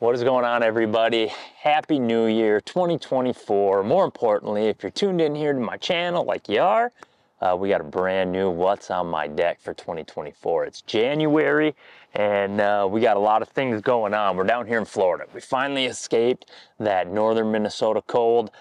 What is going on, everybody? Happy New Year 2024. More importantly, if you're tuned in here to my channel like you are, we got a brand new What's on My Deck for 2024. It's January and we got a lot of things going on. We're down here in Florida. We finally escaped that northern Minnesota cold.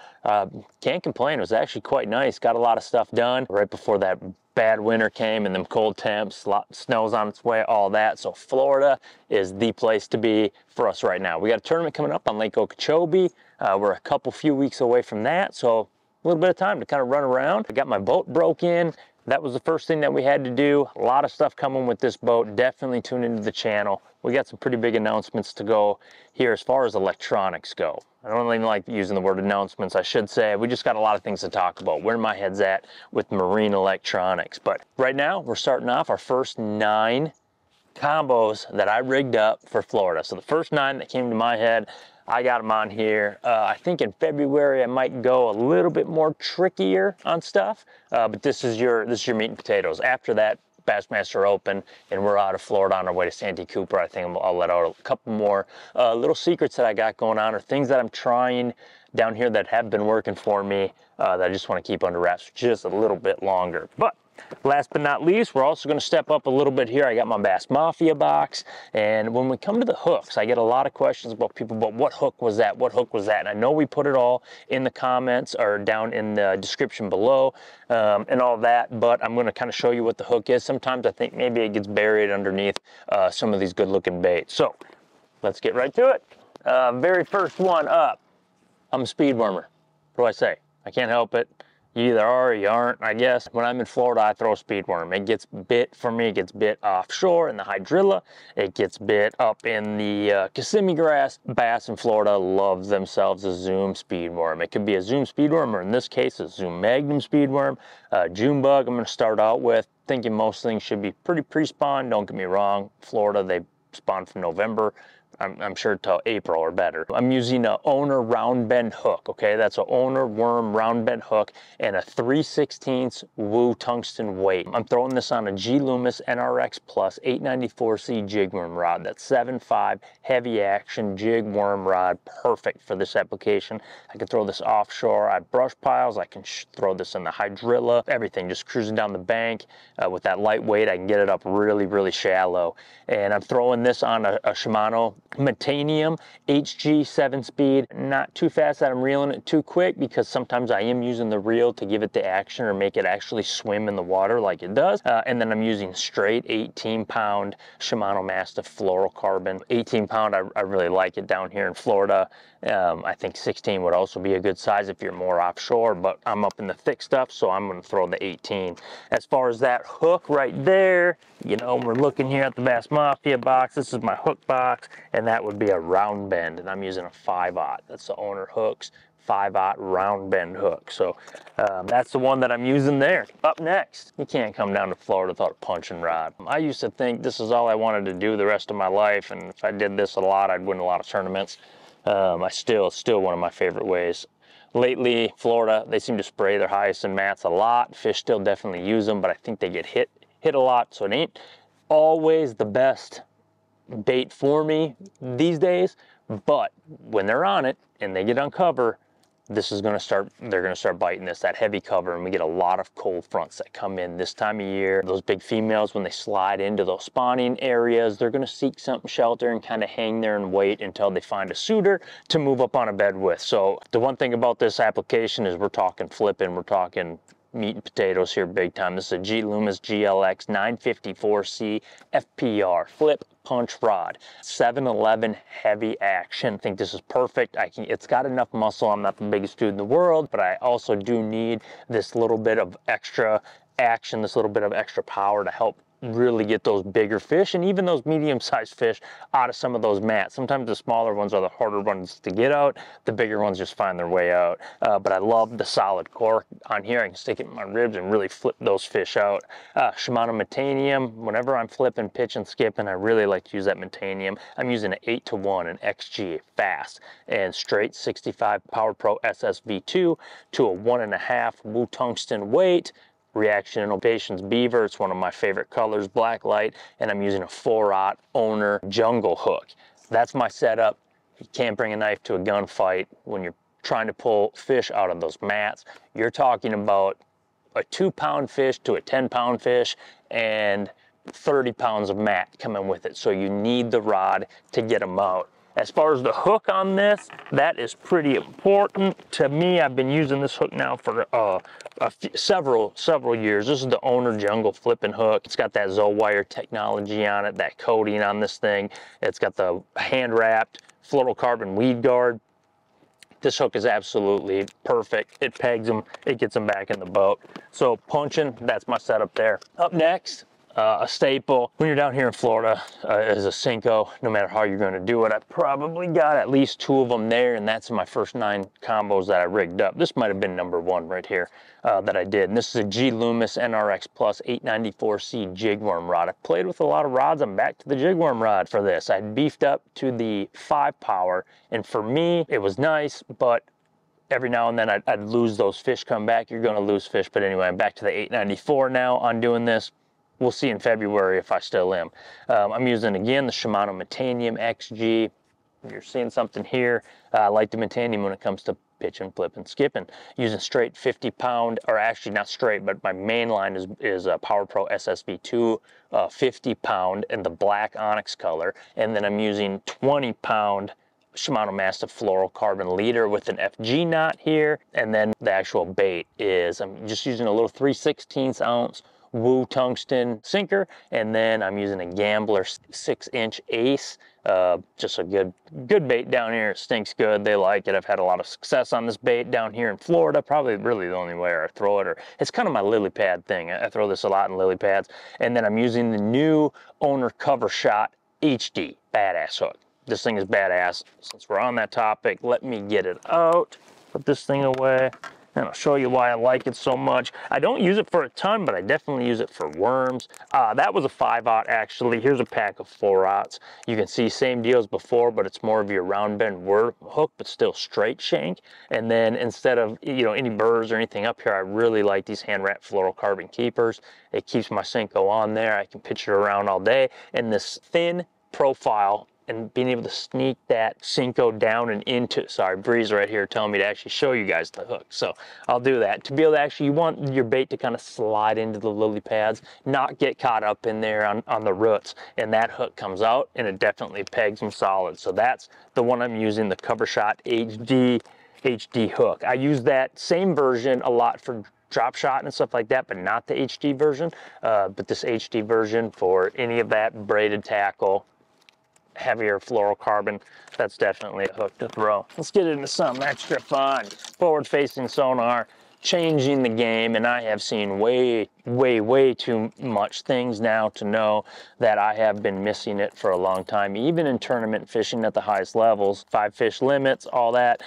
Can't complain, it was actually quite nice. Got a lot of stuff done right before that bad winter came and them cold temps, snow's on its way, all that. So Florida is the place to be for us right now. We got a tournament coming up on Lake Okeechobee. We're a few weeks away from that, so a little bit of time to kind of run around. I got my boat broke in. That was the first thing that we had to do. A lot of stuff coming with this boat. Definitely tune into the channel. We got some pretty big announcements to go here as far as electronics go. I don't even like using the word announcements. I should say we just got a lot of things to talk about, where my head's at with marine electronics. But right now we're starting off our first 9 combos that I rigged up for Florida. So the first 9 that came to my head, I got them on here. I think in February I might go a little bit more trickier on stuff, but this is your meat and potatoes. After that, Bassmaster Open, and we're out of Florida on our way to Santee Cooper. I think I'll let out a couple more little secrets that I got going on, or things that I'm trying down here that have been working for me that I just want to keep under wraps for just a little bit longer. But last but not least, we're also going to step up a little bit here. I got my Bass Mafia box, and when we come to the hooks, I get a lot of questions about people, but what hook was that? What hook was that? And I know we put it all in the comments or down in the description below and all that, but I'm going to kind of show you what the hook is. Sometimes I think maybe it gets buried underneath some of these good looking baits. So let's get right to it. Very first one up, I'm a Speedwormer. What do I say? I can't help it. You either are or you aren't, I guess. When I'm in Florida, I throw a Speedworm. It gets bit for me. It gets bit offshore in the hydrilla. It gets bit up in the Kissimmee grass. Bass in Florida love themselves a Zoom Speedworm. It could be a Zoom Speedworm, or in this case, a Zoom Magnum Speedworm. Junebug, I'm going to start out with. Thinking most things should be pretty pre-spawn. Don't get me wrong. Florida, they spawn from November. I'm sure till April or better. I'm using a Owner round bend hook, okay? That's a Owner worm round bend hook and a 3/16 Woo tungsten weight. I'm throwing this on a Loomis NRX Plus 894C jig worm rod. That's 7.5 heavy action jig worm rod, perfect for this application. I can throw this offshore. I have brush piles. I can throw this in the hydrilla, everything, just cruising down the bank. With that lightweight, I can get it up really, really shallow. And I'm throwing this on a Shimano Metanium HG 7-speed. Not too fast that I'm reeling it too quick, because sometimes I am using the reel to give it the action or make it actually swim in the water like it does. And then I'm using straight 18-pound Shimano Mastiff Flourocarbon. 18-pound, I really like it down here in Florida. I think 16 would also be a good size if you're more offshore, but I'm up in the thick stuff, so I'm going to throw the 18. As far as that hook right there, you know, we're looking here at the Bass Mafia box. This is my hook box, and that would be a round bend, and I'm using a 5/0. That's the Owner Hooks 5/0 round bend hook. So that's the one that I'm using there. Up next, you can't come down to Florida without a punching rod. I used to think this is all I wanted to do the rest of my life, and if I did this a lot, I'd win a lot of tournaments. Still one of my favorite ways. Lately, Florida, they seem to spray their hyacinth mats a lot. Fish still definitely use them, but I think they get hit a lot, so it ain't always the best bait for me these days. But when they're on it and they get on cover, they're gonna start biting this, that heavy cover, and we get a lot of cold fronts that come in this time of year. Those big females, when they slide into those spawning areas, they're gonna seek something shelter and kind of hang there and wait until they find a suitor to move up on a bed with. So the one thing about this application is we're talking flipping, we're talking meat and potatoes here big time. This is a Loomis GLX 954C FPR flip punch rod, 711 heavy action. I think this is perfect. It's got enough muscle. I'm not the biggest dude in the world, but I also do need this little bit of extra action, this little bit of extra power to help really get those bigger fish and even those medium-sized fish out of some of those mats. Sometimes the smaller ones are the harder ones to get out. The bigger ones just find their way out. But I love the solid core on here. I can stick it in my ribs and really flip those fish out. Shimano Metanium, whenever I'm flipping, pitching, skipping, I really like to use that Metanium. I'm using an 8-to-1, an XG, fast, and straight 65 PowerPro SSV2 to a 1.5 Woo tungsten weight. Reaction Innovations Beaver, it's one of my favorite colors, Blacklight, and I'm using a 4/0 Owner jungle hook. That's my setup. You can't bring a knife to a gunfight when you're trying to pull fish out of those mats. You're talking about a 2-pound fish to a 10-pound fish and 30 pounds of mat coming with it. So you need the rod to get them out. As far as the hook on this, that is pretty important to me. I've been using this hook now for several years. This is the Owner Jungle flipping hook. It's got that wire technology on it, that coating on this thing. It's got the hand wrapped fluorocarbon weed guard. This hook is absolutely perfect. It pegs them, it gets them back in the boat. So punching, that's my setup there. Up next, a staple when you're down here in Florida is a Senko. No matter how you're going to do it, I probably got at least 2 of them there, and that's my first 9 combos that I rigged up. This might have been number 1 right here that I did. And this is a Loomis NRX Plus 894C jigworm rod. I've played with a lot of rods. I'm back to the jigworm rod for this. I beefed up to the 5 power, and for me, it was nice, but every now and then I'd lose those fish come back. You're going to lose fish, but anyway, I'm back to the 894 now on doing this. We'll see in February if I still am. I'm using, again, the Shimano Metanium XG. You're seeing something here. I like the Metanium when it comes to pitching, flipping, skipping. Using straight 50-pound, or actually not straight, but my main line is a PowerPro SSV2 50-pound in the black Onyx color. And then I'm using 20-pound Shimano Mastiff Flourocarbon leader with an FG knot here. And then the actual bait is, I'm just using a little 3/16 ounce Woo tungsten sinker, and then I'm using a Gambler 6-inch ace. Just a good bait down here. It stinks good. They like it. I've had a lot of success on this bait down here in Florida. Probably really the only way I throw it, or it's kind of my lily pad thing. I throw this a lot in lily pads. And then I'm using the new Owner Cover Shot HD badass hook. This thing is badass. Since we're on that topic, let me get it out. Put this thing away. And I'll show you why I like it so much. I don't use it for a ton, but I definitely use it for worms. That was a 5/0 actually. Here's a pack of 4/0s. You can see same deal as before, but it's more of your round bend hook, but still straight shank. And then instead of any burrs or anything up here, I really like these hand wrapped fluorocarbon keepers. It keeps my Senko on there. I can pitch it around all day. And this thin profile, and being able to sneak that Senko down and into, sorry, Breeze right here telling me to actually show you guys the hook. So I'll do that. To be able to actually, you want your bait to kind of slide into the lily pads, not get caught up in there on the roots. And that hook comes out and it definitely pegs them solid. So that's the one I'm using, the Cover Shot HD hook. I use that same version a lot for drop shot and stuff like that, but not the HD version. But this HD version for any of that braided tackle, heavier fluorocarbon, that's definitely a hook to throw. Let's get into some extra fun. Forward-facing sonar, changing the game, and I have seen way too much things now to know that I have been missing it for a long time. Even in tournament fishing at the highest levels, 5 fish limits, all that,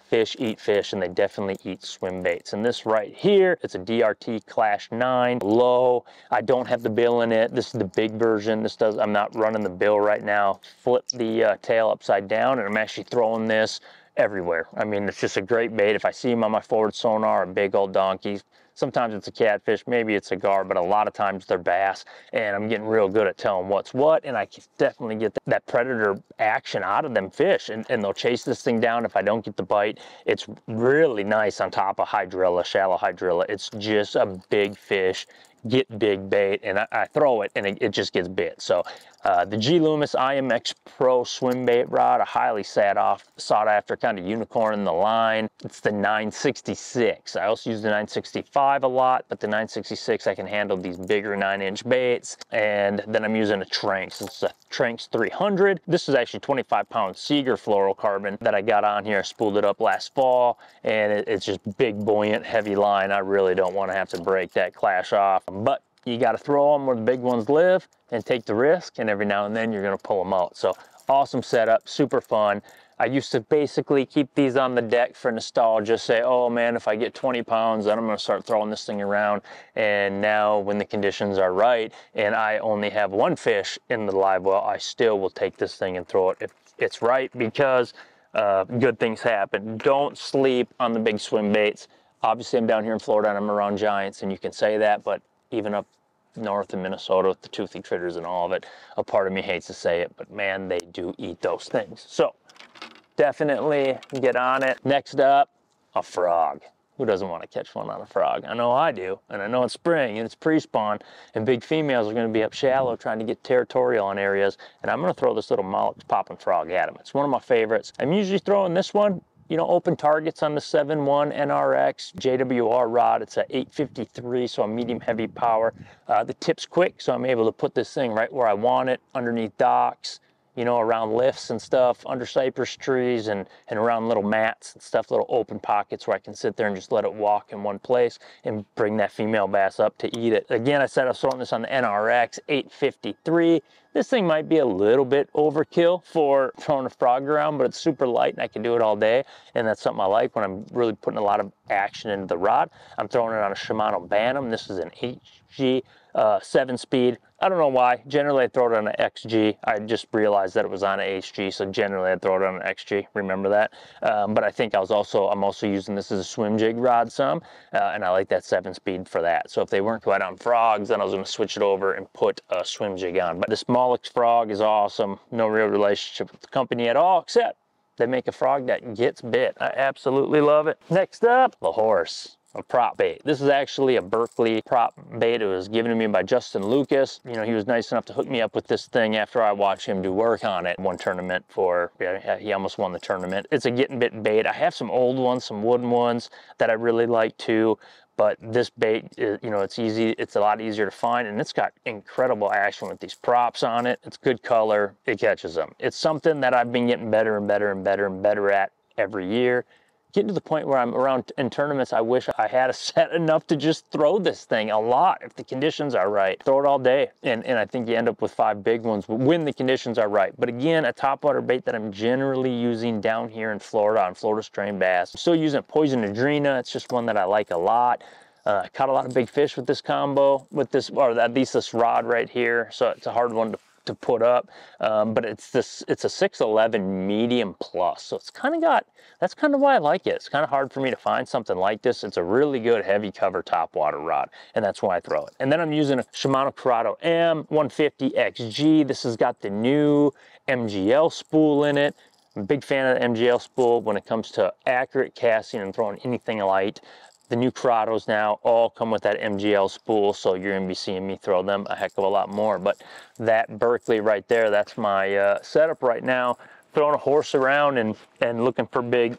fish eat fish, and they definitely eat swim baits. And this right here, it's a DRT Klash9 Low. I don't have the bill in it. This is the big version. I'm not running the bill right now. Flip the tail upside down, and I'm actually throwing this everywhere. I mean, it's just a great bait. If I see them on my forward sonar, a big old donkey, sometimes it's a catfish, maybe it's a gar, but a lot of times they're bass, and I'm getting real good at telling what's what, and I can definitely get that predator action out of them fish, and they'll chase this thing down if I don't get the bite. It's really nice on top of hydrilla, shallow hydrilla. It's just a big fish, get big bait, and I throw it, and it just gets bit. So the Loomis IMX Pro swim bait rod, a highly sought after kind of unicorn in the line. It's the 966. I also use the 965 a lot, but the 966, I can handle these bigger 9-inch baits. And then I'm using a Tranx. It's a Tranx 300. This is actually 25-pound Seaguar fluorocarbon that I got on here. I spooled it up last fall, and it's just big, buoyant, heavy line. I really don't want to have to break that Clash off, but you got to throw them where the big ones live and take the risk, and every now and then you're going to pull them out. So awesome setup, super fun. I used to basically keep these on the deck for nostalgia, say, oh man, if I get 20 pounds, then I'm going to start throwing this thing around. And now when the conditions are right and I only have 1 fish in the live well, I still will take this thing and throw it if it's right, because good things happen. Don't sleep on the big swim baits. Obviously, I'm down here in Florida and I'm around giants, and you can say that, but even up north in Minnesota with the toothy critters and all of it, a part of me hates to say it, but man, they do eat those things. So definitely get on it. Next up, a frog. Who doesn't want to catch one on a frog? I know I do, and I know it's spring and it's pre-spawn, and big females are going to be up shallow trying to get territorial on areas, and I'm going to throw this little Mollusk popping frog at them. It's one of my favorites. I'm usually throwing this one, you know, open targets on the 7.1 NRX JWR rod. It's a 853, so a medium heavy power. The tip's quick, so I'm able to put this thing right where I want it, underneath docks, you know, around lifts and stuff, under cypress trees and around little mats and stuff, little open pockets where I can sit there and just let it walk in one place and bring that female bass up to eat it. Again, I said I was throwing this on the NRX 853. This thing might be a little bit overkill for throwing a frog around, but it's super light and I can do it all day. And that's something I like when I'm really putting a lot of action into the rod. I'm throwing it on a Shimano Bantam. This is an HG 7-speed. I don't know why. Generally, I throw it on an XG. I just realized that it was on an HG, so generally I throw it on an XG. Remember that. But I think I'm also using this as a swim jig rod some, and I like that 7-speed for that. So if they weren't quite on frogs, then I was going to switch it over and put a swim jig on. But this Mollusk frog is awesome. No real relationship with the company at all, except they make a frog that gets bit. I absolutely love it. Next up, the horse. A prop bait. This is actually a Berkeley prop bait. It was given to me by Justin Lucas. You know, he was nice enough to hook me up with this thing after I watched him do work on it. One tournament he almost won the tournament. It's a getting bit bait. I have some old ones, some wooden ones that I really like too. But this bait, you know, it's easy. It's a lot easier to find, and it's got incredible action with these props on it. It's good color. It catches them. It's something that I've been getting better and better and better and better at every year. Getting to the point where I'm around in tournaments, I wish I had a set enough to just throw this thing a lot if the conditions are right. Throw it all day, and I think you end up with 5 big ones when the conditions are right. But again, a topwater bait that I'm generally using down here in Florida on Florida strain bass. I'm still using Poison Adrena. It's just one that I like a lot. I caught a lot of big fish with this combo, with this, or at least this rod right here. So it's a hard one to put up, but it's a 6'11" medium plus, so it's kind of got, that's kind of why I like it. It's kind of hard for me to find something like this. It's a really good heavy cover topwater rod, and that's why I throw it. And then I'm using a Shimano Corrado M150 XG. This has got the new MGL spool in it. I'm a big fan of the MGL spool when it comes to accurate casting and throwing anything light. The new Corrados now all come with that MGL spool, so you're going to be seeing me throw them a heck of a lot more. But that Berkeley right there, that's my setup right now. Throwing a horse around and looking for big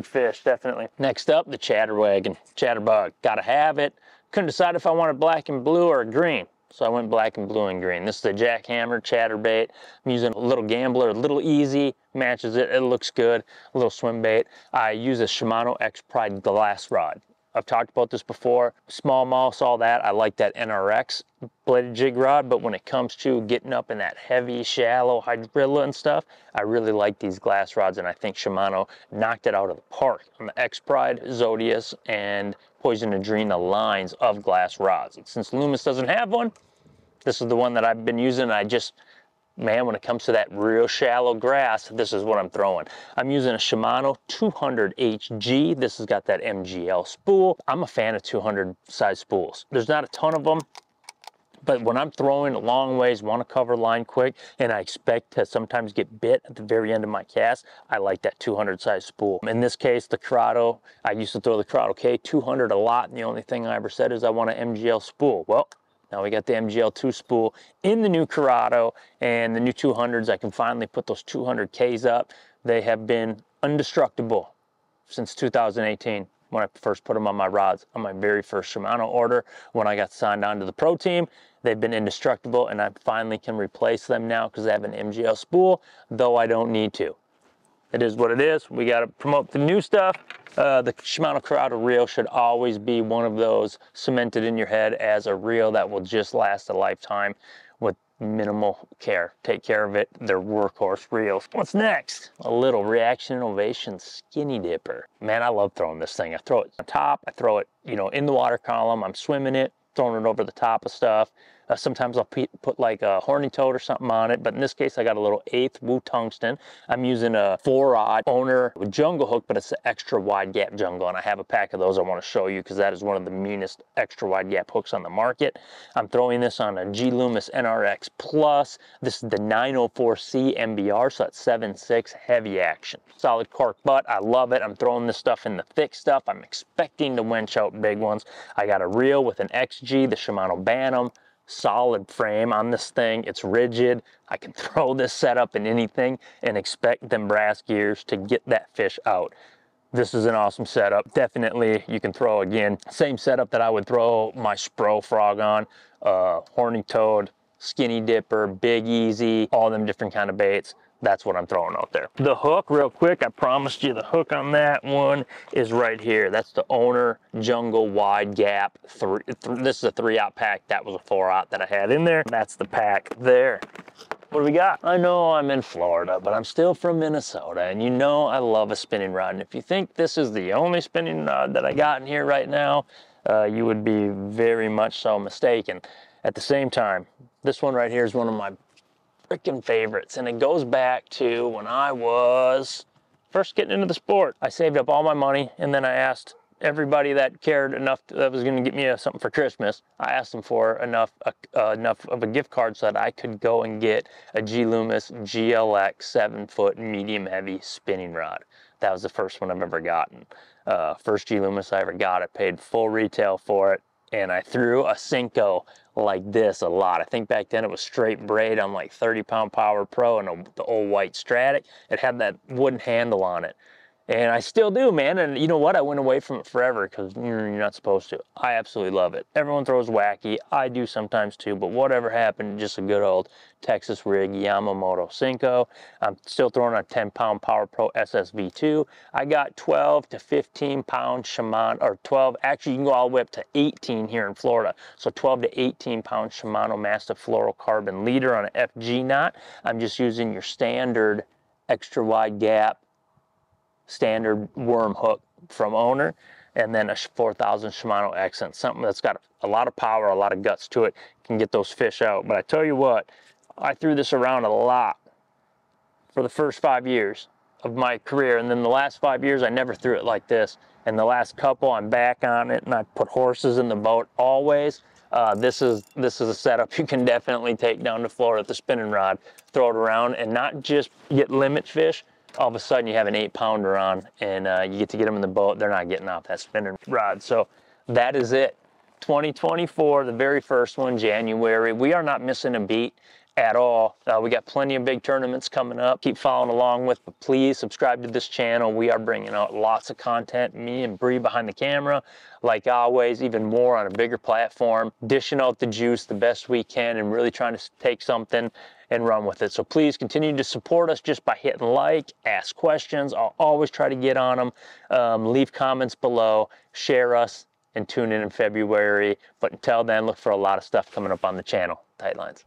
fish, definitely. Next up, the Chatterbug. Gotta have it. Couldn't decide if I wanted black and blue or green, so I went black and blue and green. This is the Jackhammer chatterbait. I'm using a little Gambler, a little easy, matches it. It looks good. A little swim bait. I use a Shimano X Pride glass rod. I've talked about this before, small mouse, all that. I like that NRX bladed jig rod, but when it comes to getting up in that heavy, shallow hydrilla and stuff, I really like these glass rods, and I think Shimano knocked it out of the park on the X Pride, Zodius, and Poison Adrena lines of glass rods. And since Loomis doesn't have one, this is the one that I've been using. Man, when it comes to that real shallow grass, this is what I'm throwing. I'm using a Shimano 200 HG. This has got that MGL spool. I'm a fan of 200 size spools. There's not a ton of them, but when I'm throwing a long ways, want to cover line quick, and I expect to sometimes get bit at the very end of my cast, I like that 200 size spool. In this case, the Corrado, I used to throw the Corrado K200 a lot, and the only thing I ever said is I want an MGL spool. Well, now we got the MGL2 spool in the new Corrado and the new 200s. I can finally put those 200Ks up. They have been indestructible since 2018 when I first put them on my rods on my very first Shimano order. When I got signed on to the pro team, they've been indestructible, and I finally can replace them now because I have an MGL spool, though I don't need to. It is what it is. We got to promote the new stuff. The Shimano Corrado reel should always be one of those cemented in your head as a reel that will just last a lifetime with minimal care. Take care of it. They're workhorse reels. What's next? A little Reaction Innovation Skinny Dipper. Man, I love throwing this thing. I throw it on top. I throw it, you know, in the water column. I'm swimming it, throwing it over the top of stuff. Sometimes I'll put like a horny toad or something on it, but in this case I got a little 1/8 Wu tungsten. I'm using a 4-aught owner with jungle hook, but it's an extra wide gap jungle, and I have a pack of those I want to show you because that is one of the meanest extra wide gap hooks on the market. I'm throwing this on a Loomis NRX Plus. This is the 904C MBR, so that's 7.6 heavy action. Solid cork butt, I love it. I'm throwing this stuff in the thick stuff. I'm expecting to winch out big ones. I got a reel with an XG, the Shimano Bantam. Solid frame on this thing. It's rigid. I can throw this setup in anything and expect them brass gears to get that fish out. This is an awesome setup. Definitely you can throw, again, same setup that I would throw my Spro frog on, horny toad, skinny dipper, big easy, all them different kind of baits. That's what I'm throwing out there. The hook, real quick, I promised you the hook on that one is right here. That's the Owner Jungle Wide Gap. This is a 3-aught pack. That was a 4-aught that I had in there. That's the pack there. What do we got? I know I'm in Florida, but I'm still from Minnesota, and you know I love a spinning rod. And if you think this is the only spinning rod that I got in here right now, you would be very much so mistaken. At the same time, this one right here is one of my freaking favorites, and it goes back to when I was first getting into the sport. I saved up all my money, and then I asked everybody that cared enough that was going to get me something for Christmas. I asked them for enough of a gift card so that I could go and get a Loomis GLX 7-foot medium heavy spinning rod. That was the first one I've ever gotten. First Loomis I ever got. I paid full retail for it, and I threw a Cinco like this a lot. I think back then it was straight braid on like 30-pound PowerPro and the old white Stratic. It had that wooden handle on it. And I still do, man. And you know what? I went away from it forever because you're not supposed to. I absolutely love it. Everyone throws wacky. I do sometimes too, but whatever happened, just a good old Texas rig Yamamoto Cinco. I'm still throwing a 10-pound PowerPro SSV2. I got 12 to 15-pound Shimano, or 12, actually you can go all the way up to 18 here in Florida. So 12 to 18-pound Shimano Mastiff Flourocarbon leader on an FG knot. I'm just using your standard extra wide gap standard worm hook from Owner, and then a 4000 Shimano Accent, something that's got a lot of power, a lot of guts to it, can get those fish out. But I tell you what, I threw this around a lot for the first 5 years of my career, and then the last 5 years I never threw it like this. And the last couple I'm back on it, and I put horses in the boat always. This is a setup you can definitely take down to Florida with the spinning rod, throw it around, and not just get limit fish. All of a sudden you have an 8-pounder on, and you get to get them in the boat. They're not getting off that spinning rod. So that is it. 2024, the very first one, January. We are not missing a beat at all. We got plenty of big tournaments coming up. Keep following along with, but please subscribe to this channel. We are bringing out lots of content. Me and Bree behind the camera, like always, even more on a bigger platform, dishing out the juice the best we can and really trying to take something and run with it. So please continue to support us just by hitting like, ask questions. I'll always try to get on them. Leave comments below, share us, and tune in February. But until then, look for a lot of stuff coming up on the channel. Tight lines.